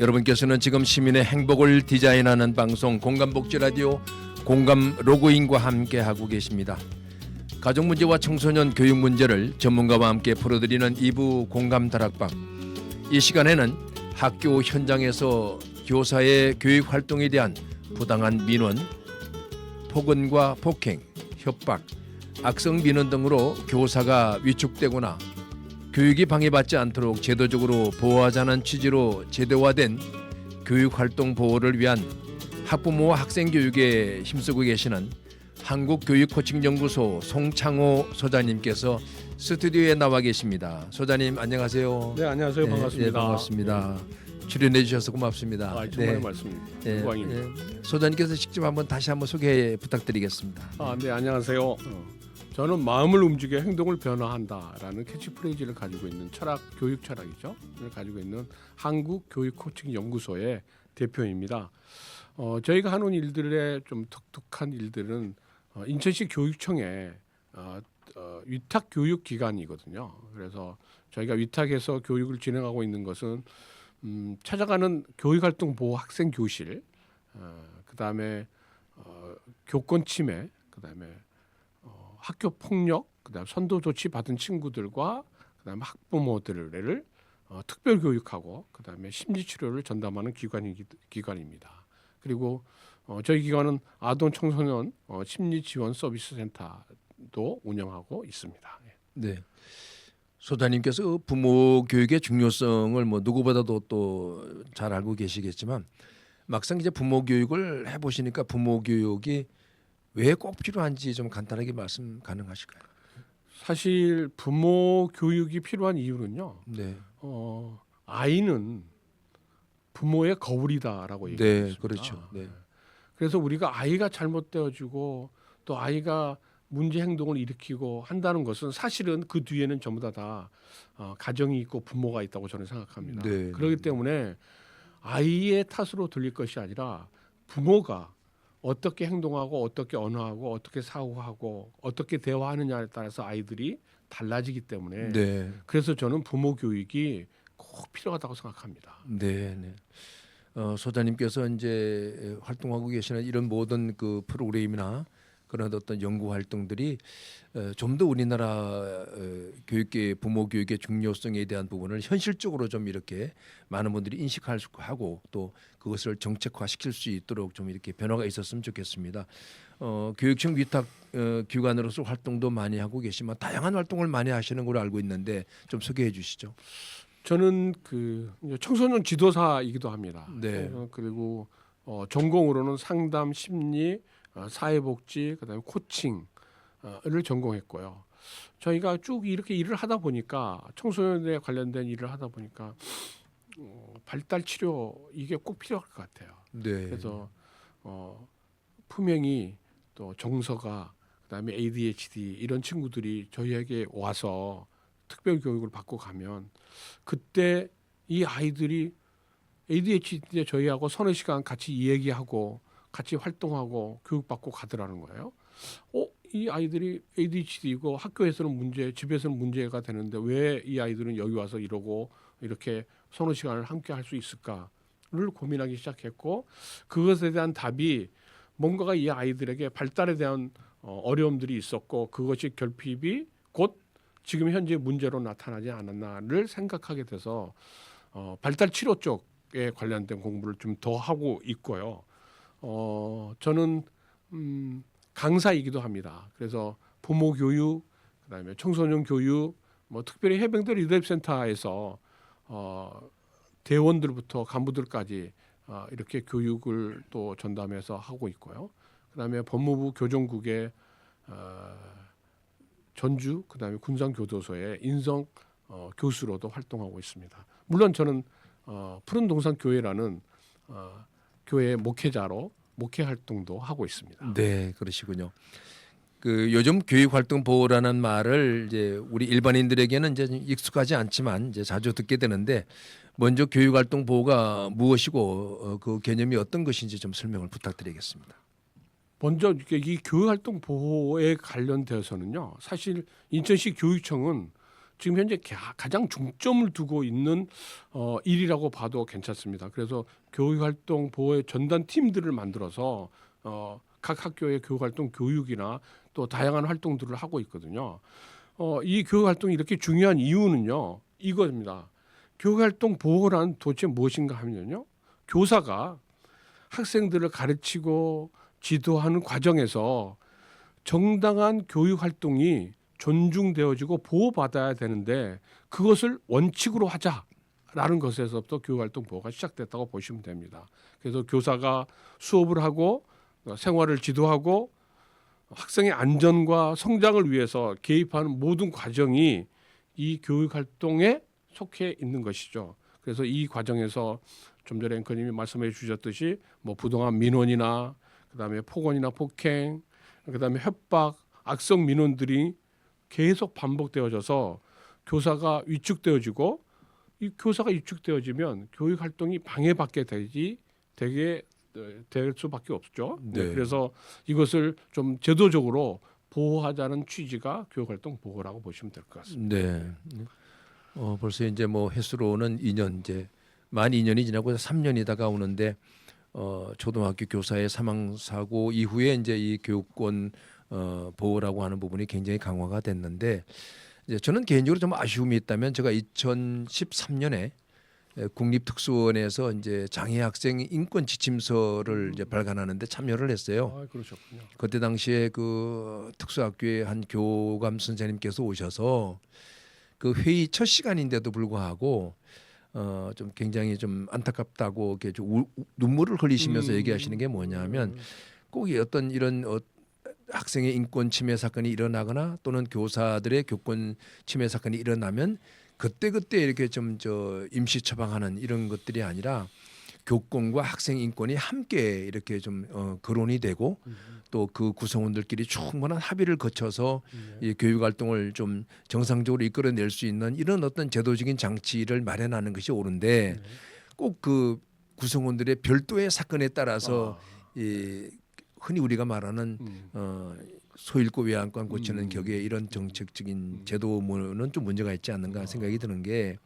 여러분께서는 지금 시민의 행복을 디자인하는 방송 공감복지 라디오 공감 로그인과 함께 하고 계십니다. 가족 문제와 청소년 교육 문제를 전문가와 함께 풀어드리는 2부 공감 다락방. 이 시간에는 학교 현장에서 교사의 교육 활동에 대한 부당한 민원, 폭언과 폭행, 협박, 악성 민원 등으로 교사가 위축되거나 교육이 방해받지 않도록 제도적으로 보호하자는 취지로 제도화된 교육활동 보호를 위한 학부모와 학생 교육에 힘쓰고 계시는 한국교육코칭연구소 송창호 소장님께서 스튜디오에 나와 계십니다. 소장님 안녕하세요. 네, 안녕하세요. 반갑습니다. 예, 반갑습니다. 출연해 주셔서 고맙습니다. 정말 말씀입니다. 영광입니다. 소장님께서 직접 다시 한번 소개 부탁드리겠습니다. 네, 안녕하세요. 저는 마음을 움직여 행동을 변화한다라는 캐치프레이즈를 가지고 있는 교육 철학이죠. 를 가지고 있는 한국교육코칭연구소의 대표입니다. 저희가 하는 일들의 좀 독특한 일들은 인천시 교육청의 위탁 교육 기관이거든요. 그래서 저희가 위탁해서 교육을 진행하고 있는 것은 찾아가는 교육활동 보호 학생 교실, 그다음에 교권 침해, 그다음에 학교 폭력, 그다음 선도 조치 받은 친구들과 그다음 학부모들을 특별 교육하고 그다음에 심리 치료를 전담하는 기관입니다. 그리고 저희 기관은 아동 청소년 심리 지원 서비스 센터도 운영하고 있습니다. 네. 소장님께서 부모 교육의 중요성을 누구보다도 또 잘 알고 계시겠지만 막상 이제 부모 교육을 해보시니까 부모 교육이 왜 꼭 필요한지 좀 간단하게 말씀 가능하실까요? 사실 부모 교육이 필요한 이유는요. 네. 아이는 부모의 거울이다라고 얘기했습니다. 네, 그렇죠. 네. 그래서 우리가 아이가 잘못되어지고 또 아이가 문제 행동을 일으키고 한다는 것은 사실은 그 뒤에는 전부 다 가정이 있고 부모가 있다고 저는 생각합니다. 네. 그렇기 때문에 아이의 탓으로 들릴 것이 아니라 부모가 어떻게 행동하고 어떻게 언어하고 어떻게 사고하고 어떻게 대화하느냐에 따라서 아이들이 달라지기 때문에 네. 그래서 저는 부모 교육이 꼭 필요하다고 생각합니다. 네, 네. 소장님께서 이제 활동하고 계시는 이런 모든 그 프로그램이나 그런 어떤 연구 활동들이 좀 더 우리나라 교육계 부모 교육의 중요성에 대한 부분을 현실적으로 좀 이렇게 많은 분들이 인식하고 또 그것을 정책화시킬 수 있도록 좀 이렇게 변화가 있었으면 좋겠습니다. 교육청 위탁 기관으로서 활동도 많이 하고 계시지만 다양한 활동을 많이 하시는 걸로 알고 있는데 좀 소개해 주시죠. 저는 청소년 지도사이기도 합니다. 네. 그리고 전공으로는 상담, 심리, 사회복지, 그다음에 코칭을 전공했고요. 저희가 쭉 이렇게 일을 하다 보니까 청소년에 관련된 일을 하다 보니까 발달 치료 이게 꼭 필요할 것 같아요. 네. 그래서 품행이 또 정서가 그다음에 ADHD 이런 친구들이 저희에게 와서 특별 교육을 받고 가면 그때 이 아이들이 ADHD 저희하고 서너 시간 같이 얘기하고 같이 활동하고 교육받고 가더라는 거예요. 이 아이들이 ADHD이고 학교에서는 집에서는 문제가 되는데 왜 이 아이들은 여기 와서 이러고 이렇게 서너 시간을 함께 할 수 있을까를 고민하기 시작했고 그것에 대한 답이 뭔가가 이 아이들에게 발달에 대한 어려움들이 있었고 그것이 결핍이 곧 지금 현재 문제로 나타나지 않았나를 생각하게 돼서 발달 치료 쪽에 관련된 공부를 좀 더 하고 있고요. 저는 강사이기도 합니다. 그래서 부모 교육, 그다음에 청소년 교육, 특별히 해병대 리더십센터에서 대원들부터 간부들까지 이렇게 교육을 또 전담해서 하고 있고요. 그다음에 법무부 교정국의 전주, 그다음에 군산교도소의 인성 교수로도 활동하고 있습니다. 물론 저는 푸른 동산 교회라는 교회 목회자로 목회 활동도 하고 있습니다. 네, 그러시군요. 요즘 교육활동 보호라는 말을 이제 우리 일반인들에게는 이제 익숙하지 않지만 이제 자주 듣게 되는데 먼저 교육활동 보호가 무엇이고 그 개념이 어떤 것인지 좀 설명을 부탁드리겠습니다. 먼저 이 교육활동 보호에 관련돼서는요. 사실 인천시 교육청은 지금 현재 가장 중점을 두고 있는 일이라고 봐도 괜찮습니다. 그래서 교육활동 보호의 전담 팀들을 만들어서 각 학교의 교육활동 교육이나 또 다양한 활동들을 하고 있거든요. 이 교육활동이 이렇게 중요한 이유는요. 이겁니다. 교육활동 보호란 도대체 무엇인가 하면요. 교사가 학생들을 가르치고 지도하는 과정에서 정당한 교육활동이 존중되어지고 보호받아야 되는데 그것을 원칙으로 하자라는 것에서부터 교육활동 보호가 시작됐다고 보시면 됩니다. 그래서 교사가 수업을 하고 생활을 지도하고 학생의 안전과 성장을 위해서 개입하는 모든 과정이 이 교육활동에 속해 있는 것이죠. 그래서 이 과정에서 좀 전에 앵커님이 말씀해 주셨듯이 뭐 부당한 민원이나 그다음에 폭언이나 폭행, 그다음에 협박, 악성 민원들이 계속 반복되어져서 교사가 위축되어지고 이 교사가 위축되어지면 교육 활동이 방해받게 되게 될 수밖에 없죠. 네. 그래서 이것을 좀 제도적으로 보호하자는 취지가 교육 활동 보호라고 보시면 될 것 같습니다. 네. 벌써 이제 뭐 횟수로는 2년 이제 만 2년이 지나고 3년이 다가오는데 초등학교 교사의 사망 사고 이후에 이제 이 교육권 보호라고 하는 부분이 굉장히 강화가 됐는데 이제 저는 개인적으로 좀 아쉬움이 있다면 제가 2013년에 국립특수원에서 이제 장애 학생 인권 지침서를 이제 발간하는데 참여를 했어요. 아, 그러셨군요. 그때 당시에 그 특수학교의 한 교감 선생님께서 오셔서 그 회의 첫 시간인데도 불구하고 좀 굉장히 좀 안타깝다고 이렇게 좀 눈물을 흘리시면서 얘기하시는 게 뭐냐면 꼭 어떤 이런 학생의 인권 침해 사건이 일어나거나 또는 교사들의 교권 침해 사건이 일어나면 그때 이렇게 좀 임시 처방하는 이런 것들이 아니라 교권과 학생 인권이 함께 이렇게 좀 거론이 되고 또 그 구성원들끼리 충분한 합의를 거쳐서 이 교육 활동을 좀 정상적으로 이끌어낼 수 있는 이런 어떤 제도적인 장치를 마련하는 것이 옳은데 꼭 그 구성원들의 별도의 사건에 따라서 이 흔히 우리가 말하는 소잃고 외양간 고치는 격의 이런 정책적인 제도는 좀 문제가 있지 않는가 생각이 드는 게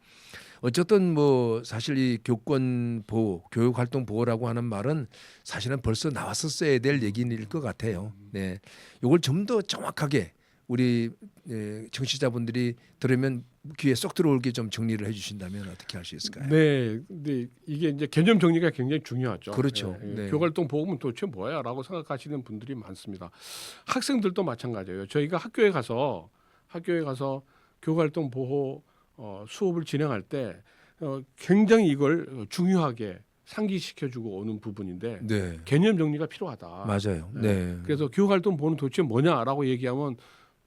어쨌든 뭐 사실 이 교권 보호, 교육 활동 보호라고 하는 말은 사실은 벌써 나왔었어야 될 얘기일 것 같아요. 네, 이걸 좀 더 정확하게 우리 청취자분들이 들으면 귀에 쏙 들어올게 좀 정리를 해주신다면 어떻게 할 수 있을까요? 네, 근데 이게 이제 개념 정리가 굉장히 중요하죠. 그렇죠. 예, 네. 교육활동 보호는 도대체 뭐야라고 생각하시는 분들이 많습니다. 학생들도 마찬가지예요. 저희가 학교에 가서 교육활동 보호 수업을 진행할 때 굉장히 이걸 중요하게 상기시켜주고 오는 부분인데 네, 개념 정리가 필요하다. 맞아요. 네. 네, 그래서 교육활동 보호는 도대체 뭐냐라고 얘기하면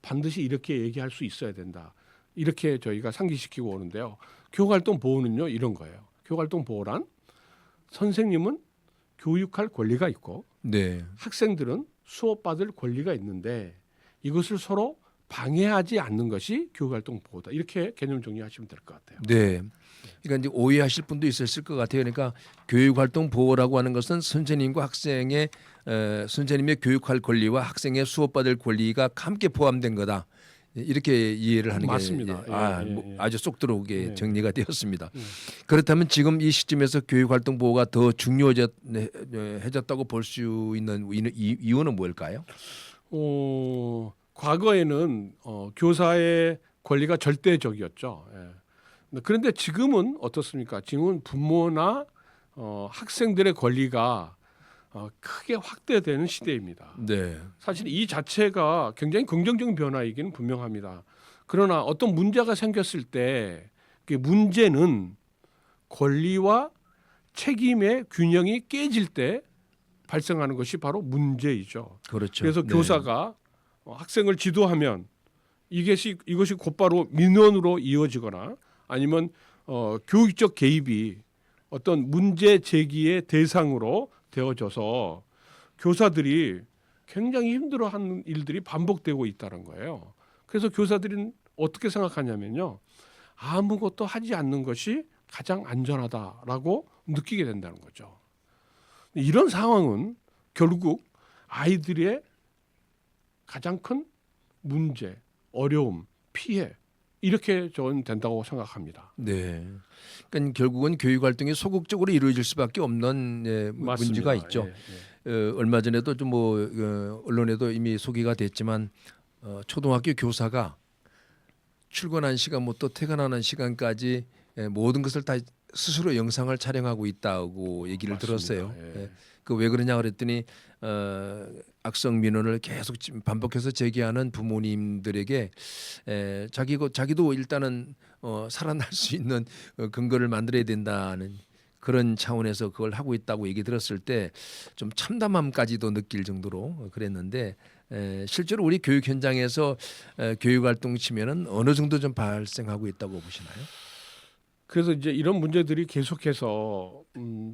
반드시 이렇게 얘기할 수 있어야 된다. 이렇게 저희가 상기시키고 오는데요. 교육활동 보호는요 이런 거예요. 교육활동 보호란 선생님은 교육할 권리가 있고 네, 학생들은 수업받을 권리가 있는데 이것을 서로 방해하지 않는 것이 교육활동 보호다. 이렇게 개념 정리하시면 될 것 같아요. 네. 그러니까 이제 오해하실 분도 있었을 것 같아요. 그러니까 교육활동 보호라고 하는 것은 선생님과 학생의 선생님의 교육할 권리와 학생의 수업받을 권리가 함께 포함된 거다. 이렇게 이해를 하는 맞습니다. 게 예. 아주 쏙 들어오게 예. 정리가 되었습니다. 그렇다면 지금 이 시점에서 교육활동 보호가 더 중요해졌다고 볼 수 있는 이유는 뭘까요? 과거에는 교사의 권리가 절대적이었죠. 예. 그런데 지금은 어떻습니까? 지금은 부모나 학생들의 권리가 크게 확대되는 시대입니다. 네, 사실 이 자체가 굉장히 긍정적인 변화이기는 분명합니다. 그러나 어떤 문제가 생겼을 때 그 문제는 권리와 책임의 균형이 깨질 때 발생하는 것이 바로 문제이죠. 그렇죠. 그래서 네. 교사가 학생을 지도하면 이것이 곧바로 민원으로 이어지거나 아니면 교육적 개입이 어떤 문제 제기의 대상으로 되어져서 교사들이 굉장히 힘들어하는 일들이 반복되고 있다는 거예요. 그래서 교사들은 어떻게 생각하냐면요. 아무것도 하지 않는 것이 가장 안전하다라고 느끼게 된다는 거죠. 이런 상황은 결국 아이들의 가장 큰 문제, 어려움, 피해 이렇게 저는 된다고 생각합니다. 네. 그러니까 결국은 교육 활동이 소극적으로 이루어질 수밖에 없는 맞습니다. 문제가 있죠. 예, 예. 얼마 전에도 좀 뭐 언론에도 이미 소개가 됐지만 초등학교 교사가 출근한 시간부터 퇴근하는 시간까지 모든 것을 다 스스로 영상을 촬영하고 있다고 얘기를 맞습니다. 들었어요. 예. 그 왜 그러냐 그랬더니 악성 민원을 계속 반복해서 제기하는 부모님들에게 자기도 일단은 살아날 수 있는 근거를 만들어야 된다는 그런 차원에서 그걸 하고 있다고 얘기 들었을 때 좀 참담함까지도 느낄 정도로 그랬는데 실제로 우리 교육 현장에서 교육 활동 치면은 어느 정도 좀 발생하고 있다고 보시나요? 그래서 이제 이런 문제들이 계속해서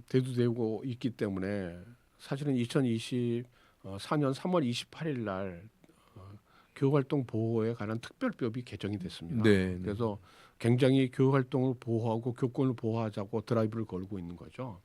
대두되고 있기 때문에 사실은 2024년 3월 28일 날 교육활동 보호에 관한 특별법이 개정이 됐습니다. 네. 그래서 굉장히 교육활동을 보호하고 교권을 보호하자고 드라이브를 걸고 있는 거죠.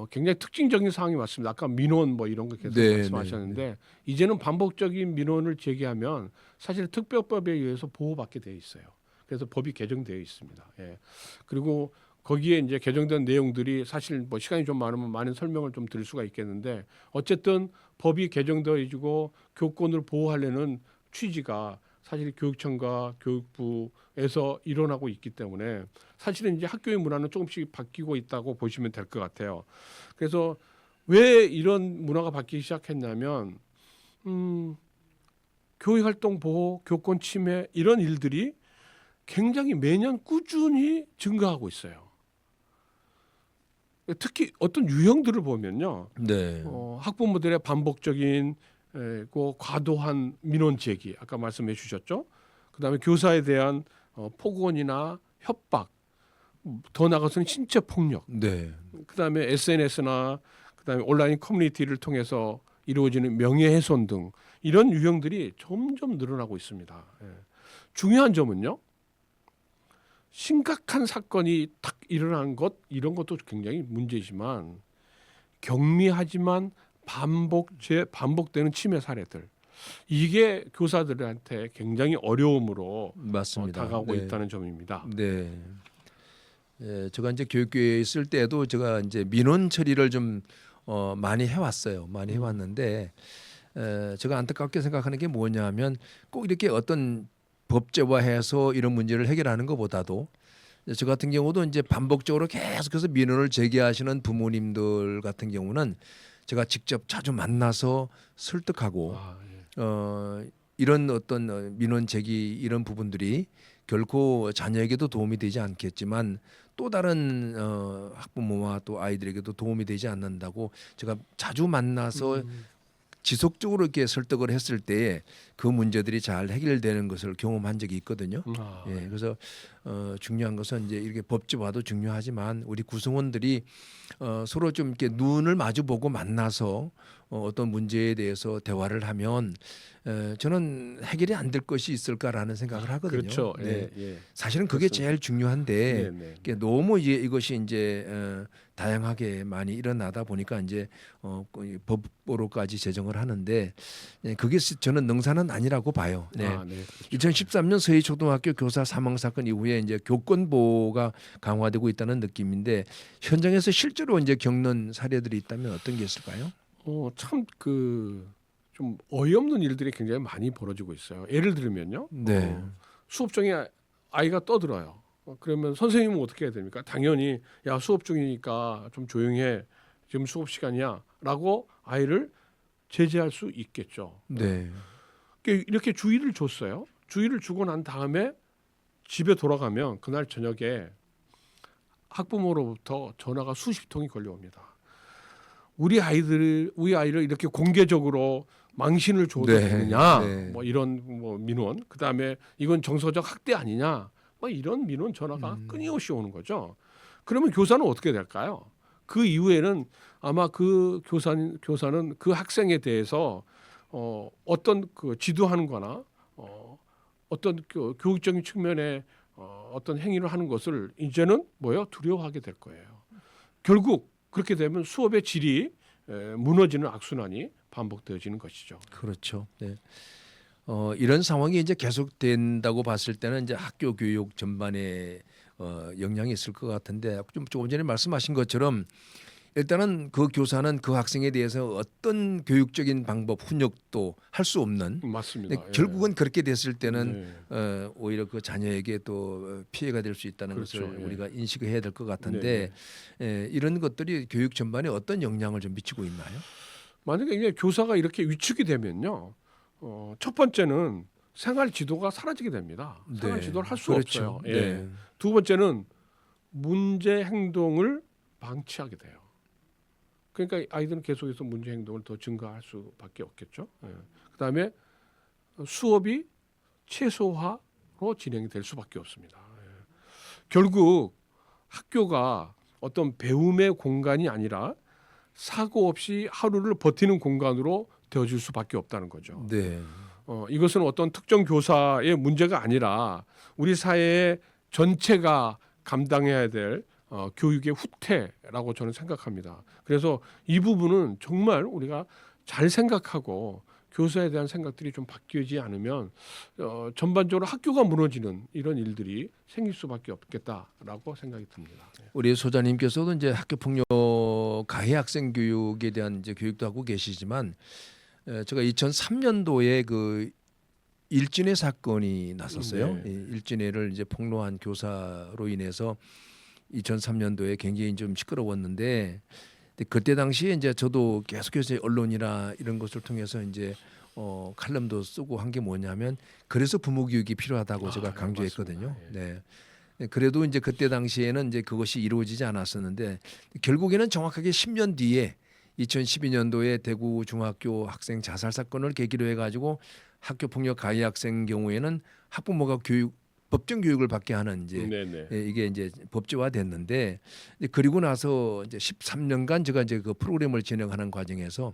굉장히 특징적인 사항이 왔습니다. 아까 민원 뭐 이런 거 계속 네, 말씀하셨는데 이제는 반복적인 민원을 제기하면 사실 특별법에 의해서 보호받게 돼 있어요. 그래서 법이 개정되어 있습니다. 예. 그리고 거기에 이제 개정된 내용들이 사실 뭐 시간이 좀 많으면 많은 설명을 좀 드릴 수가 있겠는데 어쨌든 법이 개정되어지고 교권을 보호하려는 취지가 사실 교육청과 교육부에서 일어나고 있기 때문에 사실은 이제 학교의 문화는 조금씩 바뀌고 있다고 보시면 될 것 같아요. 그래서 왜 이런 문화가 바뀌기 시작했냐면 교육활동 보호, 교권 침해 이런 일들이 굉장히 매년 꾸준히 증가하고 있어요. 특히 어떤 유형들을 보면요, 네. 학부모들의 반복적인 과도한 민원 제기, 아까 말씀해 주셨죠. 그다음에 교사에 대한 폭언이나 협박, 더 나아가서는 신체 폭력, 네. 그다음에 SNS나 그다음에 온라인 커뮤니티를 통해서 이루어지는 명예훼손 등 이런 유형들이 점점 늘어나고 있습니다. 예. 중요한 점은요. 심각한 사건이 탁 일어난 것 이런 것도 굉장히 문제지만 경미하지만 반복되는 침해 사례들 이게 교사들한테 굉장히 어려움으로 맞습니다. 다가오고 네. 있다는 점입니다. 네. 제가 이제 교육계에 있을 때도 제가 이제 민원 처리를 좀 많이 해왔어요. 많이 해왔는데 제가 안타깝게 생각하는 게 뭐냐면 꼭 이렇게 어떤 법제화해서 이런 문제를 해결하는 것보다도 저 같은 경우도 이제 반복적으로 계속해서 민원을 제기하시는 부모님들 같은 경우는 제가 직접 자주 만나서 설득하고 이런 어떤 민원 제기 이런 부분들이 결코 자녀에게도 도움이 되지 않겠지만 또 다른 학부모와 또 아이들에게도 도움이 되지 않는다고 제가 자주 만나서 지속적으로 이렇게 설득을 했을 때에 그 문제들이 잘 해결되는 것을 경험한 적이 있거든요. 예, 그래서 중요한 것은 이제 이렇게 법제화도 중요하지만 우리 구성원들이 서로 좀 이렇게 눈을 마주보고 만나서 어떤 문제에 대해서 대화를 하면 저는 해결이 안 될 것이 있을까라는 생각을 하거든요. 그렇죠. 네. 예. 사실은 그게 그렇습니다. 제일 중요한데 네. 이게 너무 이것이 이제 다양하게 많이 일어나다 보니까 이제 법으로까지 제정을 하는데 그게 저는 능사는 아니라고 봐요. 네. 그렇죠. 2013년 서해 초등학교 교사 사망 사건 이후에 이제 교권 보호가 강화되고 있다는 느낌인데 현장에서 실제로 이제 겪는 사례들이 있다면 어떤 게 있을까요? 참 좀 어이없는 일들이 굉장히 많이 벌어지고 있어요. 예를 들면요. 네. 수업 중에 아이가 떠들어요. 그러면 선생님은 어떻게 해야 됩니까? 당연히 야 수업 중이니까 좀 조용해. 지금 수업 시간이야라고 아이를 제재할 수 있겠죠. 네. 이렇게 주의를 줬어요. 주의를 주고 난 다음에 집에 돌아가면 그날 저녁에 학부모로부터 전화가 수십 통이 걸려옵니다. 우리 아이를 이렇게 공개적으로 망신을 줘도 네, 되느냐, 네. 뭐 이런 뭐 민원, 그 다음에 이건 정서적 학대 아니냐, 뭐 이런 민원 전화가 끊임없이 오는 거죠. 그러면 교사는 어떻게 될까요? 그 이후에는 아마 그 교사는 그 학생에 대해서 어떤 그 지도하는거나 어떤 교육적인 측면에 어떤 행위를 하는 것을 이제는 두려워하게 될 거예요. 결국 그렇게 되면 수업의 질이 무너지는 악순환이 반복되어지는 것이죠. 그렇죠. 네. 이런 상황이 이제 계속된다고 봤을 때는 이제 학교 교육 전반에 영향이 있을 것 같은데 좀 조금 전에 말씀하신 것처럼 일단은 그 교사는 그 학생에 대해서 어떤 교육적인 방법 훈육도 할 수 없는 맞습니다. 근데 결국은 그렇게 됐을 때는 네. 오히려 그 자녀에게 또 피해가 될 수 있다는 그렇죠. 것을 예. 우리가 인식해야 될 것 네, 같은데 이런 것들이 교육 전반에 어떤 영향을 좀 미치고 있나요? 만약에 이제 교사가 이렇게 위축이 되면요, 첫 번째는 생활 지도가 사라지게 됩니다. 생활 지도를 할 수 그렇죠. 없어요. 예. 네. 두 번째는 문제 행동을 방치하게 돼요. 그러니까 아이들은 계속해서 문제 행동을 더 증가할 수밖에 없겠죠. 예. 그다음에 수업이 최소화로 진행이 될 수밖에 없습니다. 예. 결국 학교가 어떤 배움의 공간이 아니라 사고 없이 하루를 버티는 공간으로 되어질 수밖에 없다는 거죠. 네. 이것은 어떤 특정 교사의 문제가 아니라 우리 사회의 전체가 감당해야 될 교육의 후퇴라고 저는 생각합니다. 그래서 이 부분은 정말 우리가 잘 생각하고 교사에 대한 생각들이 좀 바뀌지 않으면 전반적으로 학교가 무너지는 이런 일들이 생길 수밖에 없겠다라고 생각이 듭니다. 우리 소장님께서도 이제 학교 폭력 가해 학생 교육에 대한 이제 교육도 하고 계시지만 제가 2003년도에 그 일진회 사건이 났었어요. 네. 이 일진회를 이제 폭로한 교사로 인해서 2003년도에 굉장히 좀 시끄러웠는데 그때 당시에 이제 저도 계속해서 언론이나 이런 것을 통해서 이제 칼럼도 쓰고 한 게 뭐냐면 그래서 부모 교육이 필요하다고 제가 강조했거든요. 맞습니다. 예. 네. 그래도 이제 그때 당시에는 이제 그것이 이루어지지 않았었는데 결국에는 정확하게 10년 뒤에 2012년도에 대구 중학교 학생 자살 사건을 계기로 해가지고 학교 폭력 가해 학생 경우에는 학부모가 법정 교육을 받게 하는 이제 네네. 이게 이제 법제화됐는데 그리고 나서 이제 13년간 제가 이제 그 프로그램을 진행하는 과정에서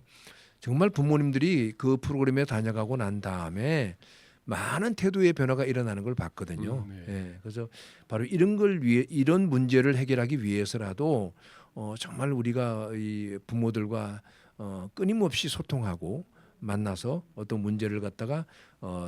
정말 부모님들이 그 프로그램에 다녀가고 난 다음에 많은 태도의 변화가 일어나는 걸 봤거든요. 네. 예, 그래서 바로 이런 걸 위해 이런 문제를 해결하기 위해서라도 정말 우리가 이 부모들과 끊임없이 소통하고 만나서 어떤 문제를 갖다가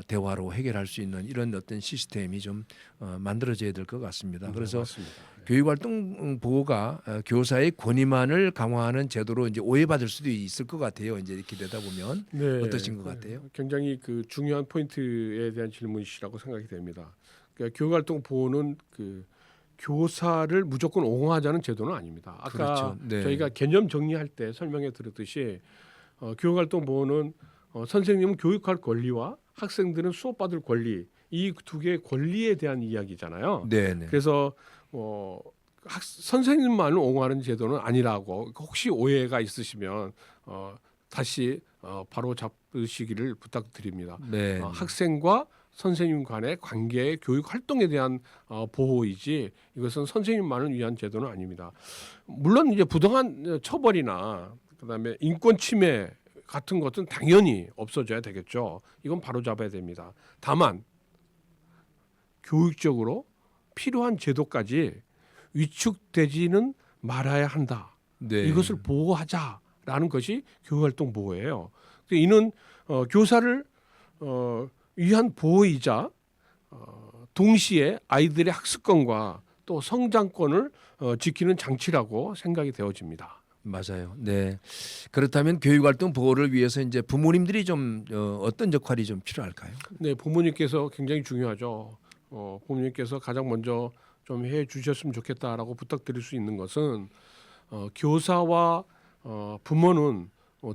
대화로 해결할 수 있는 이런 어떤 시스템이 좀 만들어져야 될 것 같습니다. 그래서 맞습니다. 교육활동 보호가 교사의 권위만을 강화하는 제도로 이제 오해받을 수도 있을 것 같아요. 이제 이렇게 되다 보면 네, 어떠신 것 같아요? 굉장히 그 중요한 포인트에 대한 질문이시라고 생각이 됩니다. 그러니까 교육활동 보호는 그 교사를 무조건 옹호하자는 제도는 아닙니다. 아까 그렇죠. 네. 저희가 개념 정리할 때 설명해 드렸듯이 교육활동 보호는 선생님은 교육할 권리와 학생들은 수업받을 권리 이 두 개의 권리에 대한 이야기잖아요. 네, 네. 그래서 선생님만을 옹호하는 제도는 아니라고 혹시 오해가 있으시면 다시 바로 잡으시기를 부탁드립니다. 네. 학생과 선생님 간의 관계의 교육 활동에 대한 보호이지 이것은 선생님만을 위한 제도는 아닙니다. 물론 이제 부당한 처벌이나 그다음에 인권 침해 같은 것은 당연히 없어져야 되겠죠. 이건 바로 잡아야 됩니다. 다만 교육적으로 필요한 제도까지 위축되지는 말아야 한다. 네. 이것을 보호하자라는 것이 교육활동 보호예요. 이는 교사를 위한 보호이자 동시에 아이들의 학습권과 또 성장권을 지키는 장치라고 생각이 되어집니다. 맞아요. 네. 그렇다면 교육활동 보호를 위해서 이제 부모님들이 좀 어떤 역할이 좀 필요할까요? 네, 부모님께서 굉장히 중요하죠. 부모님께서 가장 먼저 좀 해주셨으면 좋겠다라고 부탁드릴 수 있는 것은 교사와 부모는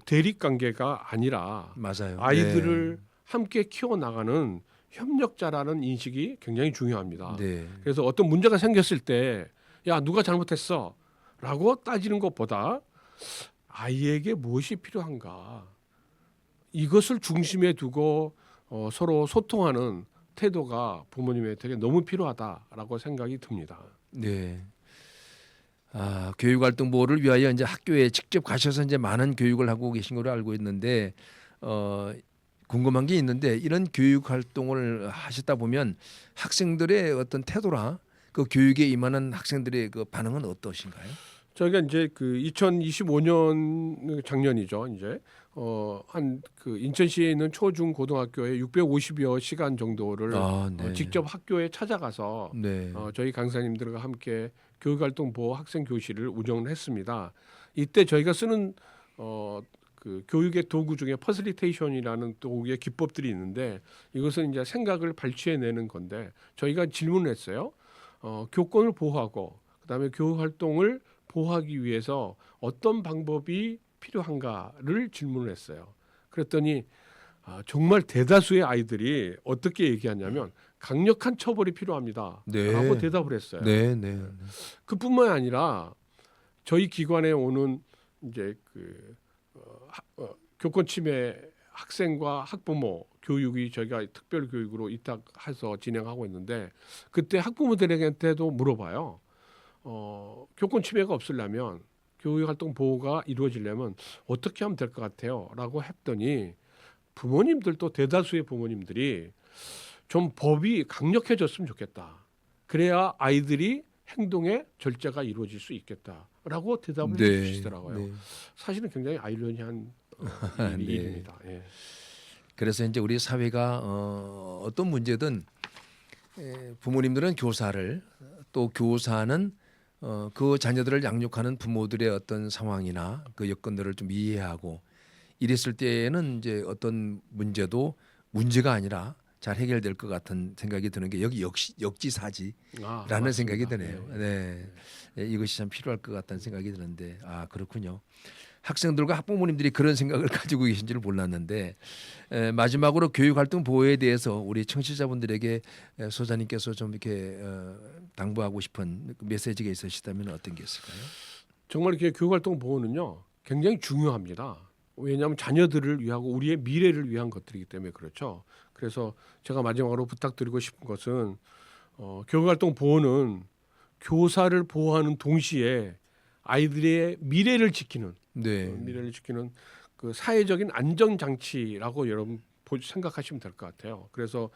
대립 관계가 아니라 맞아요. 아이들을 함께 키워나가는 협력자라는 인식이 굉장히 중요합니다. 네. 그래서 어떤 문제가 생겼을 때 야 누가 잘못했어 라고 따지는 것보다 아이에게 무엇이 필요한가 이것을 중심에 두고 서로 소통하는 태도가 부모님에게 너무 필요하다라고 생각이 듭니다. 네. 교육활동 보호를 위하여 이제 학교에 직접 가셔서 이제 많은 교육을 하고 계신 걸로 알고 있는데 궁금한 게 있는데 이런 교육활동을 하시다 보면 학생들의 어떤 태도나 그 교육에 임하는 학생들의 그 반응은 어떠신가요? 저희가 이제 그 2025년 작년이죠. 이제 한 그 인천시에 있는 초중 고등학교에 650여 시간 정도를 네. 직접 학교에 찾아가서 네. 저희 강사님들과 함께 교육활동 보호 학생 교실을 운영을 했습니다. 이때 저희가 쓰는 그 교육의 도구 중에 퍼실리테이션이라는 도구의 기법들이 있는데 이것은 이제 생각을 발췌해내는 건데 저희가 질문을 했어요. 교권을 보호하고 그다음에 교육 활동을 보호하기 위해서 어떤 방법이 필요한가를 질문을 했어요. 그랬더니 정말 대다수의 아이들이 어떻게 얘기하냐면 강력한 처벌이 필요합니다라고 네. 대답을 했어요. 네, 네. 그뿐만 아니라 저희 기관에 오는 이제 그 교권 침해 학생과 학부모 교육이 저희가 특별 교육으로 위탁해서 진행하고 있는데 그때 학부모들에게도 물어봐요. 교권 침해가 없으려면 교육활동 보호가 이루어지려면 어떻게 하면 될 것 같아요?라고 했더니 부모님들도 대다수의 부모님들이 좀 법이 강력해졌으면 좋겠다. 그래야 아이들이 행동의 절제가 이루어질 수 있겠다라고 대답을 네. 해주시더라고요. 네. 사실은 굉장히 아이러니한 네. 일입니다. 예. 그래서 이제 우리 사회가 어떤 문제든 부모님들은 교사를 또 교사는 그 자녀들을 양육하는 부모들의 어떤 상황이나 그 여건들을 좀 이해하고 이랬을 때에는 이제 어떤 문제도 문제가 아니라 잘 해결될 것 같은 생각이 드는 게 여기 역시 역지사지라는 생각이 드네요. 네. 이것이 참 필요할 것 같다는 생각이 드는데 그렇군요. 학생들과 학부모님들이 그런 생각을 가지고 계신 줄 몰랐는데 마지막으로 교육활동 보호에 대해서 우리 청취자분들에게 소장님께서 좀 이렇게 당부하고 싶은 메시지가 있으시다면 어떤 게 있을까요? 정말 이렇게 교육활동 보호는요 굉장히 중요합니다. 왜냐하면 자녀들을 위하고 우리의 미래를 위한 것들이기 때문에 그렇죠. 그래서 제가 마지막으로 부탁드리고 싶은 것은 교육활동 보호는 교사를 보호하는 동시에 아이들의 미래를 지키는 네. 미래를 지키는 그 사회적인 안전 장치라고 여러분 생각하시면 될 것 같아요. 그래서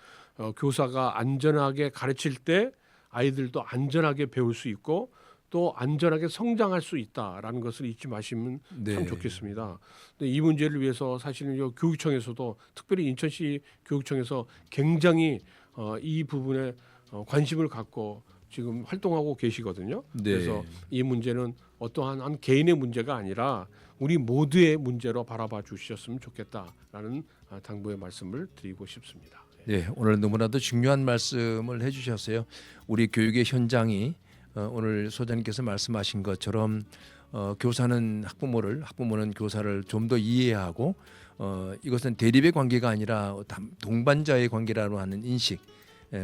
교사가 안전하게 가르칠 때 아이들도 안전하게 배울 수 있고 또 안전하게 성장할 수 있다라는 것을 잊지 마시면 네. 참 좋겠습니다. 근데 이 문제를 위해서 사실은 교육청에서도 특별히 인천시 교육청에서 굉장히 이 부분에 관심을 갖고 지금 활동하고 계시거든요. 네. 그래서 이 문제는 어떠한 한 개인의 문제가 아니라 우리 모두의 문제로 바라봐 주셨으면 좋겠다라는 당부의 말씀을 드리고 싶습니다. 네, 오늘 너무나도 중요한 말씀을 해주셨어요. 우리 교육의 현장이 오늘 소장님께서 말씀하신 것처럼 교사는 학부모를, 학부모는 교사를 좀 더 이해하고 이것은 대립의 관계가 아니라 동반자의 관계라고 하는 인식.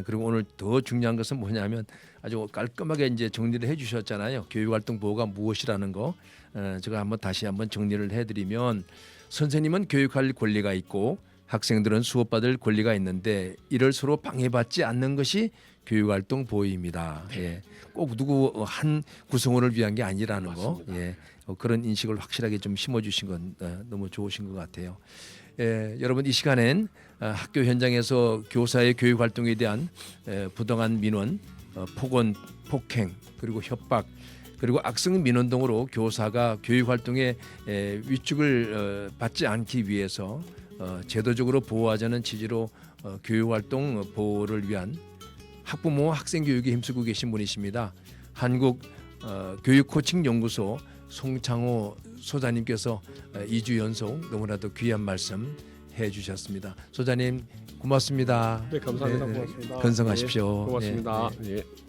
그리고 오늘 더 중요한 것은 뭐냐면 아주 깔끔하게 이제 정리를 해주셨잖아요. 교육활동 보호가 무엇이라는 거. 제가 다시 한번 정리를 해드리면 선생님은 교육할 권리가 있고 학생들은 수업받을 권리가 있는데 이를 서로 방해받지 않는 것이 교육활동 보호입니다. 예. 꼭 누구 한 구성원을 위한 게 아니라는 맞습니다. 거. 예. 그런 인식을 확실하게 좀 심어주신 건 너무 좋으신 것 같아요. 여러분 이 시간엔 학교 현장에서 교사의 교육 활동에 대한 부당한 민원, 폭언, 폭행 그리고 협박 그리고 악성 민원 등으로 교사가 교육 활동에 위축을 받지 않기 위해서 제도적으로 보호하자는 취지로 교육 활동 보호를 위한 학부모 학생 교육에 힘쓰고 계신 분이십니다. 한국 교육 코칭 연구소 송창호 소장님께서 2주 연속 너무나도 귀한 말씀 해주셨습니다. 소장님 고맙습니다. 네, 감사합니다. 고맙습니다. 건성하십시오. 고맙습니다. 네. 예.